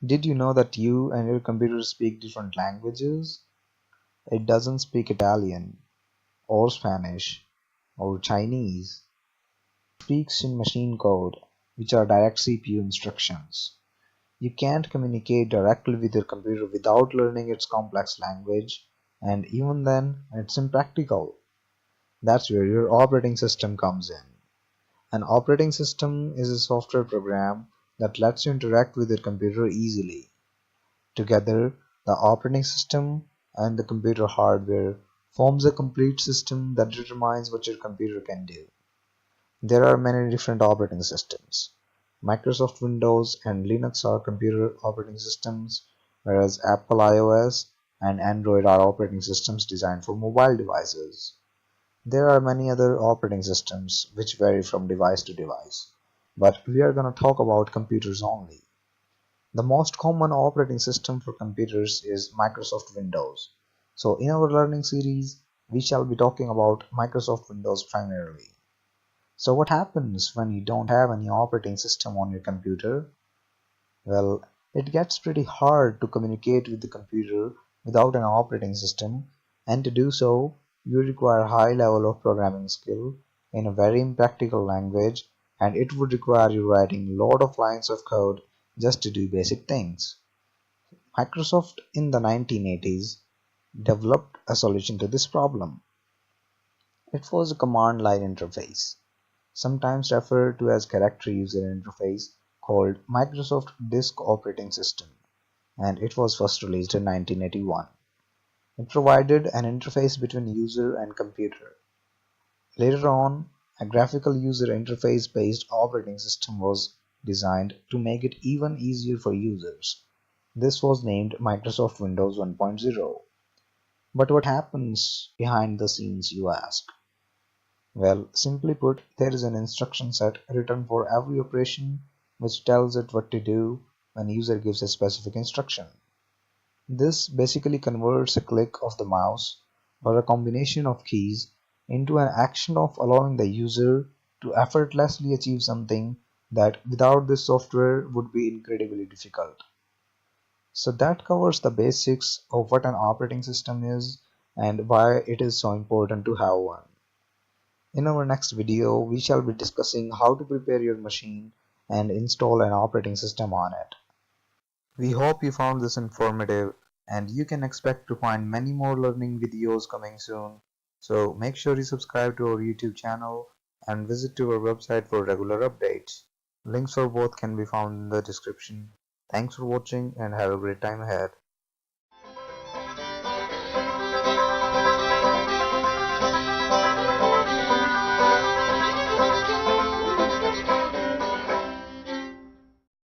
Did you know that you and your computer speak different languages? It doesn't speak Italian or Spanish or Chinese. It speaks in machine code, which are direct CPU instructions. You can't communicate directly with your computer without learning its complex language, and even then, it's impractical. That's where your operating system comes in. An operating system is a software program that lets you interact with your computer easily. Together, the operating system and the computer hardware forms a complete system that determines what your computer can do. There are many different operating systems. Microsoft Windows and Linux are computer operating systems, whereas Apple iOS and Android are operating systems designed for mobile devices. There are many other operating systems which vary from device to device, but we are going to talk about computers only. The most common operating system for computers is Microsoft Windows. So in our learning series, we shall be talking about Microsoft Windows primarily. So what happens when you don't have any operating system on your computer? Well, it gets pretty hard to communicate with the computer without an operating system, and to do so, you require a high level of programming skill in a very impractical language, and it would require you writing a lot of lines of code just to do basic things. Microsoft in the 1980s developed a solution to this problem. It was a command line interface, sometimes referred to as character user interface, called Microsoft Disk Operating System, and it was first released in 1981. It provided an interface between user and computer. Later on, a graphical user interface based operating system was designed to make it even easier for users. This was named Microsoft Windows 1.0. But what happens behind the scenes, you ask? Well, simply put, there is an instruction set written for every operation which tells it what to do when user gives a specific instruction. This basically converts a click of the mouse or a combination of keys into an action of allowing the user to effortlessly achieve something that without this software would be incredibly difficult. So that covers the basics of what an operating system is and why it is so important to have one. In our next video, we shall be discussing how to prepare your machine and install an operating system on it. We hope you found this informative, and you can expect to find many more learning videos coming soon. So make sure you subscribe to our YouTube channel and visit to our website for regular updates. Links for both can be found in the description. Thanks for watching and have a great time ahead.